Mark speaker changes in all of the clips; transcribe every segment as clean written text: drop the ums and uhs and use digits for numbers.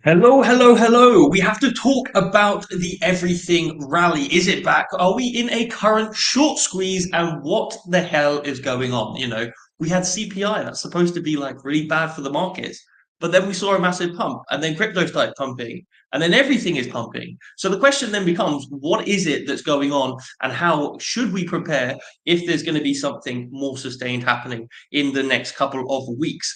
Speaker 1: Hello, hello, hello. We have to talk about the everything rally. Is it back? Are we in a current short squeeze? And what the hell is going on? We had CPI that's supposed to be like really bad for the markets, but then we saw a massive pump, and then crypto started pumping, and then everything is pumping. So the question then becomes, what is it that's going on, and how should we prepare if there's going to be something more sustained happening in the next couple of weeks?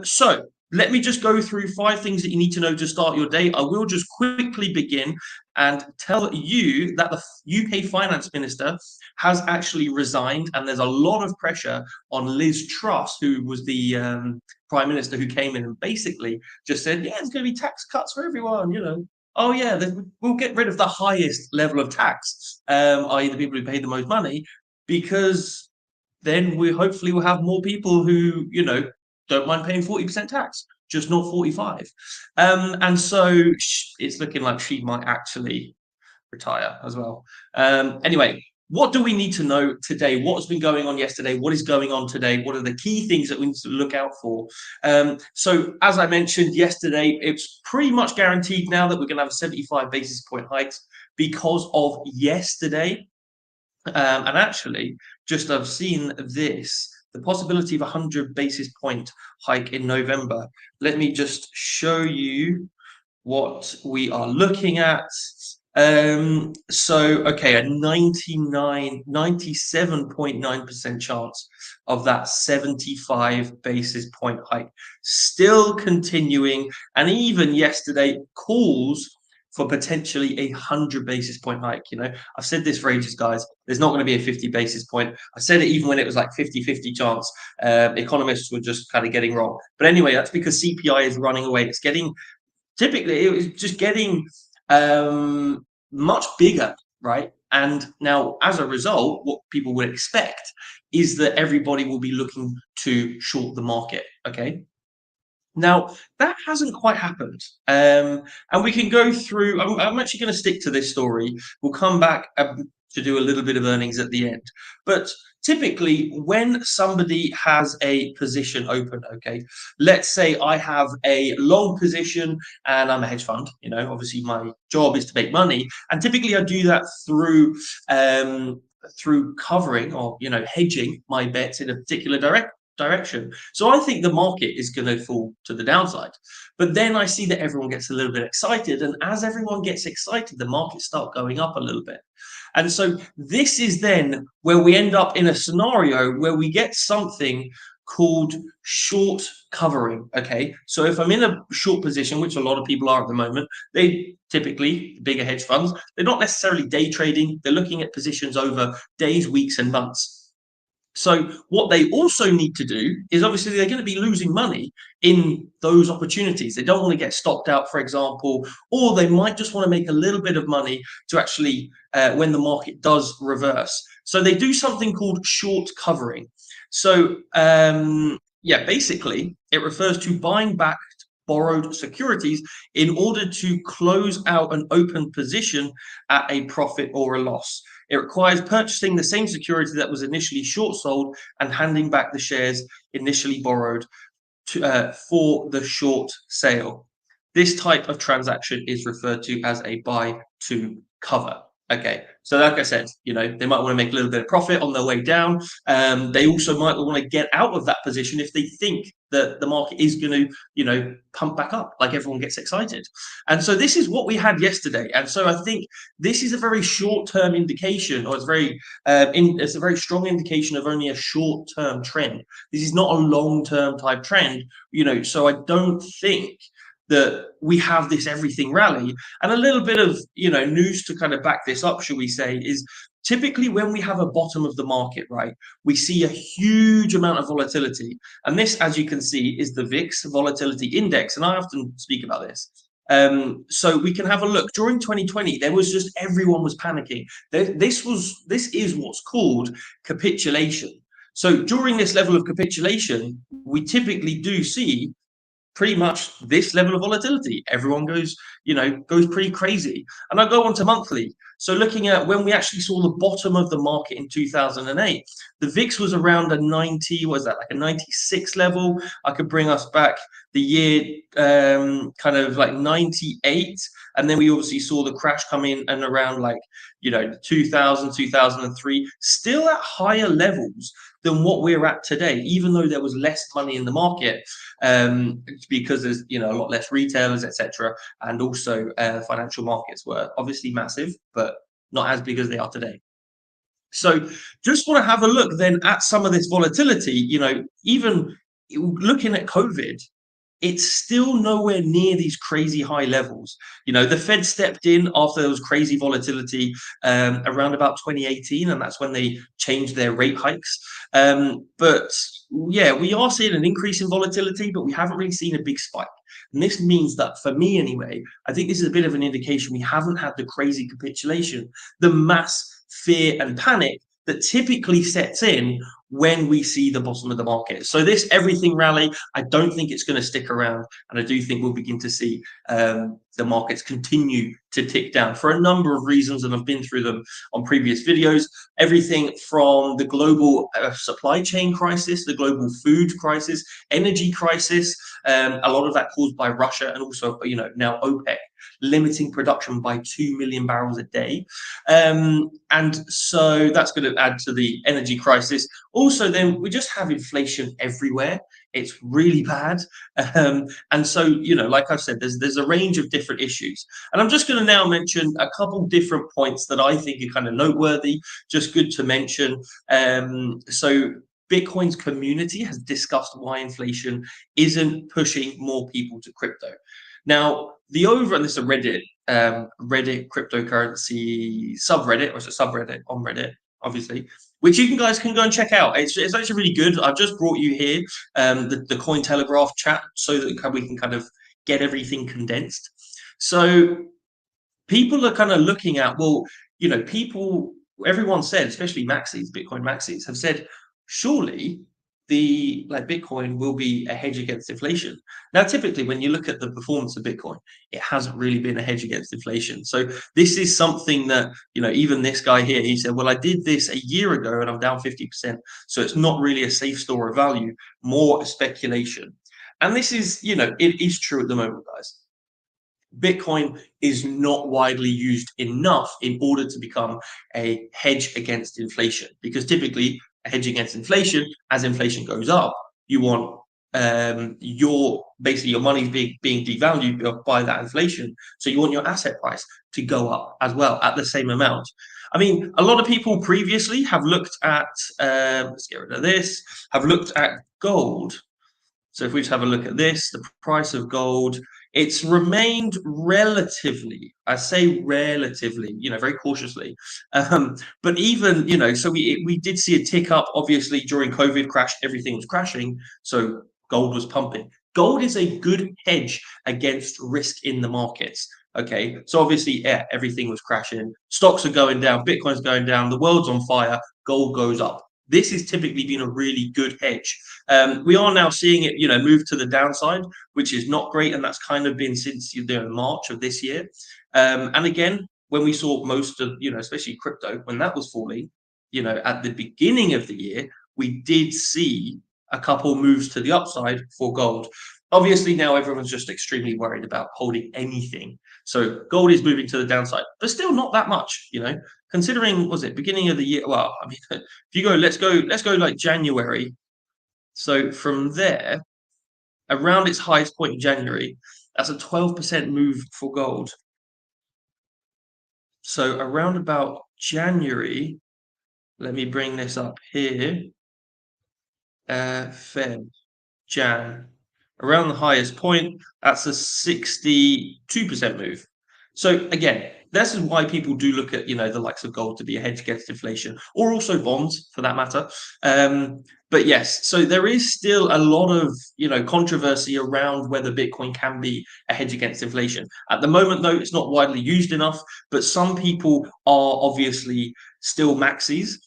Speaker 1: So let me just go through 5 things that you need to know to start your day. I will just quickly begin and tell you that the UK finance minister has actually resigned, and there's a lot of pressure on Liz Truss, who was the prime minister who came in and basically just said, yeah, there's going to be tax cuts for everyone. Oh yeah, we'll get rid of the highest level of tax, i.e. the people who pay the most money, because then we hopefully will have more people who, don't mind paying 40% tax, just not 45. And so it's looking like she might actually retire as well. Anyway, what do we need to know today? What's been going on yesterday? What is going on today? What are the key things that we need to look out for? So, as I mentioned yesterday, it's pretty much guaranteed now that we're going to have a 75 basis point hikes because of yesterday. And actually, just I've seen this, the possibility of a 100 basis point hike in November. Let me just show you what we are looking at. Okay, a 97.9% chance of that 75 basis point hike still continuing. And even yesterday, calls for potentially a 100 basis point hike. I've said this for ages, guys. There's not going to be a 50 basis point. I said it even when it was like 50-50 chance. Economists were just kind of getting wrong. But anyway, that's because CPI is running away. Typically, it was just getting much bigger, right? And now, as a result, what people would expect is that everybody will be looking to short the market. Okay. Now, that hasn't quite happened. And we can go through, I'm actually going to stick to this story. We'll come back to do a little bit of earnings at the end. But typically, when somebody has a position open, okay, let's say I have a long position and I'm a hedge fund, obviously my job is to make money. And typically I do that through covering or hedging my bets in a particular direction. So I think the market is going to fall to the downside. But then I see that everyone gets a little bit excited. And as everyone gets excited, the markets start going up a little bit. And so this is then where we end up in a scenario where we get something called short covering. Okay. So if I'm in a short position, which a lot of people are at the moment, they typically, bigger hedge funds, they're not necessarily day trading. They're looking at positions over days, weeks, and months. So what they also need to do is obviously they're going to be losing money in those opportunities. They don't want to get stopped out, for example, or they might just want to make a little bit of money to actually when the market does reverse. So they do something called short covering. So yeah, basically it refers to buying back borrowed securities in order to close out an open position at a profit or a loss. It requires purchasing the same security that was initially short sold and handing back the shares initially borrowed for the short sale. This type of transaction is referred to as a buy to cover. Okay, so like I said, they might want to make a little bit of profit on their way down. They also might want to get out of that position if they think that the market is going to, pump back up, like everyone gets excited. And so this is what we had yesterday. And so I think this is a very short-term indication, or it's a very strong indication of only a short-term trend. This is not a long-term type trend, So I don't think that we have this everything rally. And a little bit of news to kind of back this up, shall we say, is typically when we have a bottom of the market, right, we see a huge amount of volatility. And this, as you can see, is the VIX volatility index. And I often speak about this. So we can have a look. During 2020, there was just everyone was panicking. This is what's called capitulation. So during this level of capitulation, we typically do see pretty much this level of volatility. Everyone goes pretty crazy. And I go on to monthly. So looking at when we actually saw the bottom of the market in 2008, the VIX was around a 90, was that like a 96 level? I could bring us back the year kind of like 98. And then we obviously saw the crash come in and around like, 2000, 2003, still at higher levels than what we're at today, even though there was less money in the market, because there's a lot less retailers, etc., and also financial markets were obviously massive, but not as big as they are today. So just want to have a look then at some of this volatility. Even looking at COVID, it's still nowhere near these crazy high levels. The Fed stepped in after there was crazy volatility around about 2018, and that's when they changed their rate hikes. But yeah, we are seeing an increase in volatility, but we haven't really seen a big spike. And this means that, for me anyway, I think this is a bit of an indication we haven't had the crazy capitulation, the mass fear and panic that typically sets in when we see the bottom of the market. So this everything rally, I don't think it's going to stick around, and I do think we'll begin to see the markets continue to tick down for a number of reasons, and I've been through them on previous videos. Everything from the global supply chain crisis, the global food crisis, energy crisis, a lot of that caused by Russia, and also now OPEC limiting production by 2 million barrels a day. And so that's going to add to the energy crisis. Also, then we just have inflation everywhere. It's really bad. And so, like I've said, there's a range of different issues. And I'm just going to now mention a couple different points that I think are kind of noteworthy, just good to mention. So Bitcoin's community has discussed why inflation isn't pushing more people to crypto. Now, and this is a Reddit cryptocurrency subreddit, or it's a subreddit on Reddit, obviously, which you guys can go and check out. It's actually really good. I've just brought you here the Cointelegraph chat so that we can kind of get everything condensed. So people are kind of looking at, well, everyone said, especially Bitcoin maxis, have said, surely Bitcoin will be a hedge against inflation. Now, typically, when you look at the performance of Bitcoin, it hasn't really been a hedge against inflation. So this is something that, even this guy here, he said, well, I did this a year ago and I'm down 50%. So it's not really a safe store of value, more a speculation. And this is, it is true at the moment, guys. Bitcoin is not widely used enough in order to become a hedge against inflation, because typically a hedge against inflation, as inflation goes up, you want your money's being devalued by that inflation. So you want your asset price to go up as well at the same amount. I mean, a lot of people previously have looked at, let's get rid of this, have looked at gold. So if we just have a look at this, the price of gold, it's remained relatively, I say relatively, very cautiously. But even, so we did see a tick up, obviously, during COVID crash, everything was crashing. So gold was pumping. Gold is a good hedge against risk in the markets. Okay, so obviously, yeah, everything was crashing. Stocks are going down, Bitcoin's going down, the world's on fire, gold goes up. This has typically been a really good hedge. We are now seeing it, move to the downside, which is not great, and that's kind of been since March of this year. And again, when we saw most of, especially crypto, when that was falling, at the beginning of the year, we did see a couple moves to the upside for gold. Obviously, now everyone's just extremely worried about holding anything. So gold is moving to the downside, but still not that much, considering, was it beginning of the year? Well, I mean, if you go, let's go like January. So from there, around its highest point in January, that's a 12% move for gold. So around about January, let me bring this up here. Feb, Jan, around the highest point, that's a 62% move. So again, this is why people do look at, the likes of gold to be a hedge against inflation, or also bonds for that matter. But yes, so there is still a lot of, controversy around whether Bitcoin can be a hedge against inflation. At the moment, though, it's not widely used enough, but some people are obviously still maxis.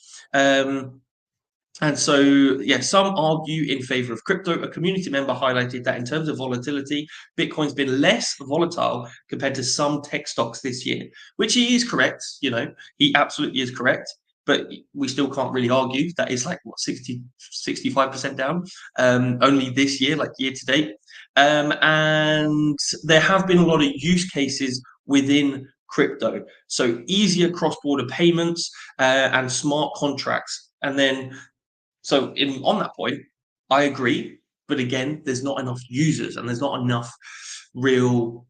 Speaker 1: And so, yeah, some argue in favor of crypto. A community member highlighted that in terms of volatility, Bitcoin's been less volatile compared to some tech stocks this year, which he is correct. He absolutely is correct. But we still can't really argue that it's like, what, 65% down only this year, like year to date. And there have been a lot of use cases within crypto. So easier cross-border payments and smart contracts. And then so on that point, I agree. But again, there's not enough users and there's not enough real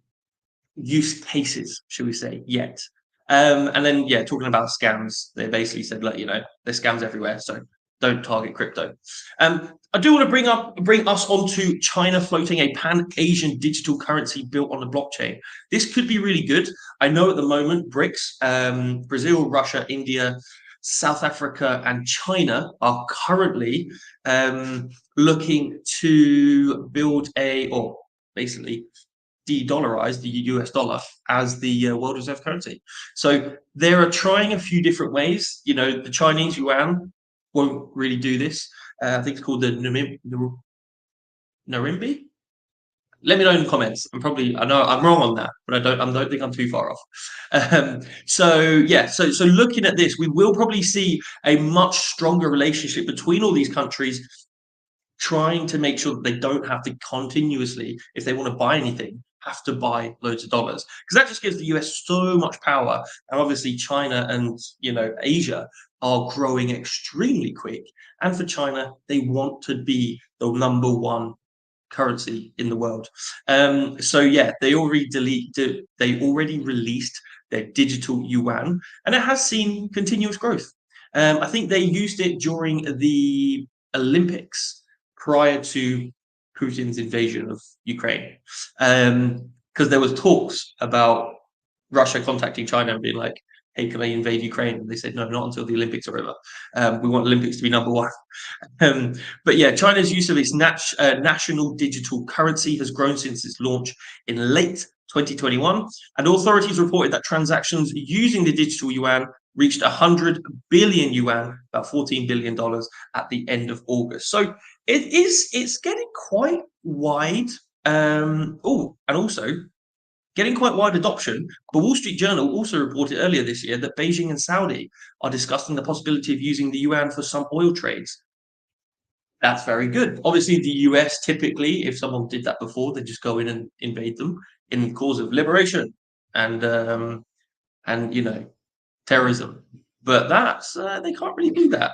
Speaker 1: use cases, should we say, yet. And then, yeah, talking about scams, they basically said, look, there's scams everywhere, so don't target crypto. I do want to bring us onto China floating a pan-Asian digital currency built on the blockchain. This could be really good. I know at the moment, BRICS, Brazil, Russia, India, South Africa, and China are currently looking to build or basically de-dollarize the US dollar as the world reserve currency. So they are trying a few different ways. The Chinese yuan won't really do this. I think it's called the Narimbi. Let me know in the comments. I know I'm wrong on that, but I don't think I'm too far off. So looking at this, we will probably see a much stronger relationship between all these countries, trying to make sure that they don't have to continuously, if they want to buy anything, have to buy loads of dollars, because that just gives the US so much power. And obviously China and Asia are growing extremely quick, and for China, they want to be the number one currency in the world. So yeah, they already released their digital yuan, and it has seen continuous growth. I think they used it during the Olympics prior to Putin's invasion of Ukraine, because there was talks about Russia contacting China and being like, "Hey, can I invade Ukraine?" And they said, "No, not until the Olympics are over. We want Olympics to be number one." But yeah, China's use of its national digital currency has grown since its launch in late 2021, and authorities reported that transactions using the digital yuan reached 100 billion yuan, about $14 billion at the end of August. So it's getting quite wide. And also getting quite wide adoption. The Wall Street Journal also reported earlier this year that Beijing and Saudi are discussing the possibility of using the yuan for some oil trades. That's very good. Obviously, the US typically, if someone did that before, they just go in and invade them in the cause of liberation and terrorism. But that's they can't really do that.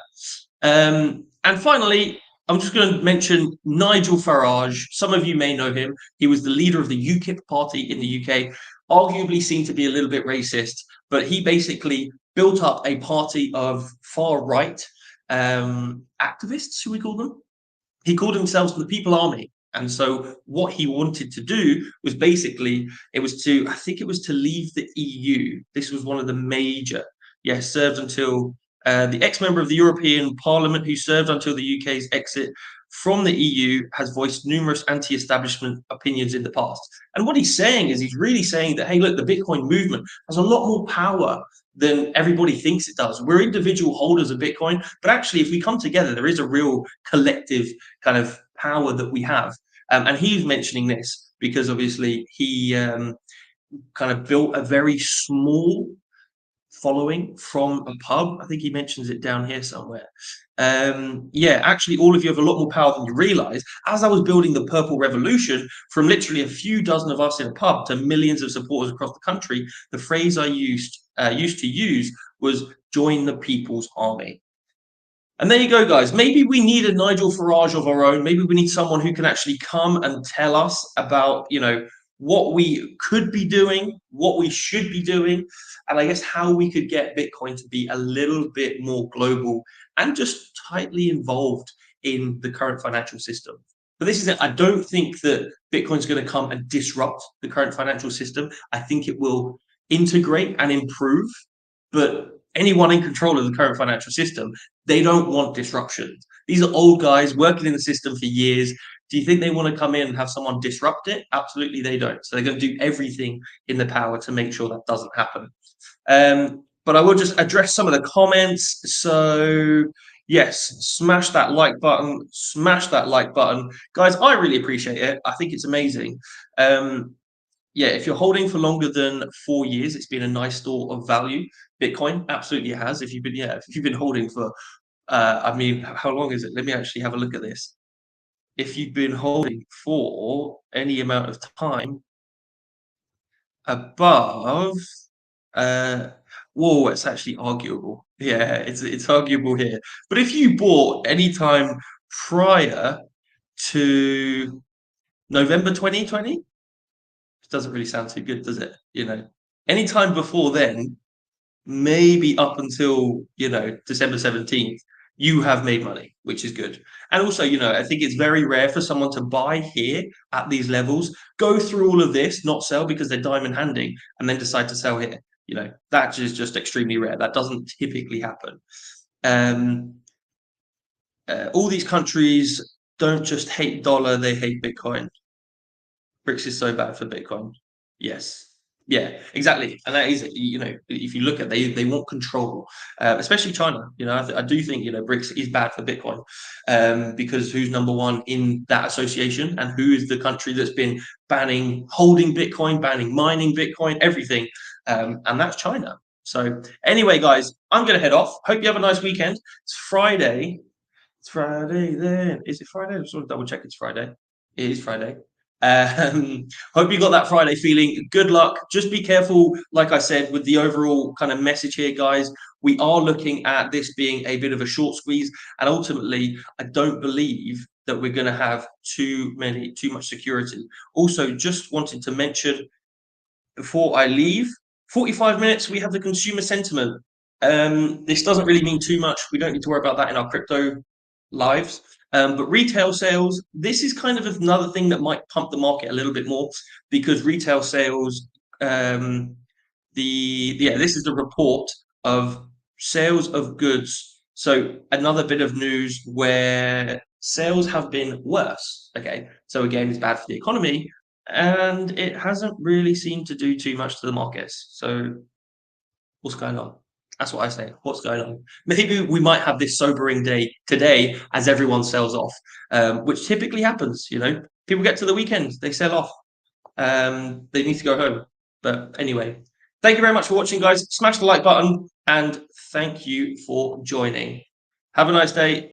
Speaker 1: And finally, I'm just going to mention Nigel Farage. Some of you may know him. He was the leader of the UKIP party in the UK, arguably seen to be a little bit racist, but he basically built up a party of far right activists, should we call them? He called himself the People Army. And so what he wanted to do was basically, I think it was to leave the EU. This was one of the major, served until the ex-member of the European Parliament who served until the UK's exit from the EU has voiced numerous anti-establishment opinions in the past. And what he's saying is he's really saying that, hey, look, the Bitcoin movement has a lot more power than everybody thinks it does. We're individual holders of Bitcoin, but actually, if we come together, there is a real collective kind of power that we have. And he's mentioning this because obviously he kind of built a very small following from a pub. I think he mentions it down here somewhere. Actually, all of you have a lot more power than you realize. As I was building the Purple Revolution, from literally a few dozen of us in a pub to millions of supporters across the country, the phrase I used to use was "join the people's army." And there you go, guys. Maybe we need a Nigel Farage of our own. Maybe we need someone who can actually come and tell us about, what we could be doing, what we should be doing, and I guess how we could get Bitcoin to be a little bit more global and just tightly involved in the current financial system. But this is it. I don't think that Bitcoin's going to come and disrupt the current financial system. I think it will integrate and improve, but anyone in control of the current financial system, they don't want disruption. These are old guys working in the system for years. Do you think they want to come in and have someone disrupt it? Absolutely, they don't. So they're going to do everything in their power to make sure that doesn't happen. But I will just address some of the comments. So Yes, smash that like button, smash that like button. Guys, I really appreciate it. I think it's amazing. Yeah, if you're holding for longer than 4 years, it's been a nice store of value. Bitcoin absolutely has. If you've been holding for, I mean, how long is it? Let me actually have a look at this. If you've been holding for any amount of time above, uh, whoa, it's actually arguable. Yeah, it's arguable here. But if you bought any time prior to November 2020, it doesn't really sound too good, does it? Any time before then, maybe up until December 17th, you have made money, which is good. And also, I think it's very rare for someone to buy here at these levels, go through all of this, not sell because they're diamond handing, and then decide to sell here. That is just extremely rare. That doesn't typically happen. um all these countries don't just hate dollar, they hate Bitcoin. BRICS is so bad for Bitcoin. Yes. Yeah, exactly. And that is, if you look at, they want control, especially China. I do think, BRICS is bad for Bitcoin, because who's number one in that association, and who is the country that's been banning holding Bitcoin, banning mining Bitcoin, everything, and that's China. So anyway, guys, I'm going to head off. Hope you have a nice weekend. It's Friday. It's Friday then. Is it Friday? I'm sort of double check it's Friday. It is Friday. Hope you got that Friday feeling. Good luck. Just be careful, like I said, with the overall kind of message here, guys. We are looking at this being a bit of a short squeeze, and ultimately, I don't believe that we're going to have too much security. Also, just wanted to mention before I leave, 45 minutes, we have the consumer sentiment. This doesn't really mean too much. We don't need to worry about that in our crypto lives. But retail sales, this is kind of another thing that might pump the market a little bit more, because retail sales, this is the report of sales of goods. So another bit of news where sales have been worse. Okay, so again, it's bad for the economy, and it hasn't really seemed to do too much to the markets. So what's going on? That's what I say. What's going on? Maybe we might have this sobering day today as everyone sells off, which typically happens. People get to the weekend, they sell off. They need to go home. But anyway, thank you very much for watching, guys. Smash the like button, and thank you for joining. Have a nice day.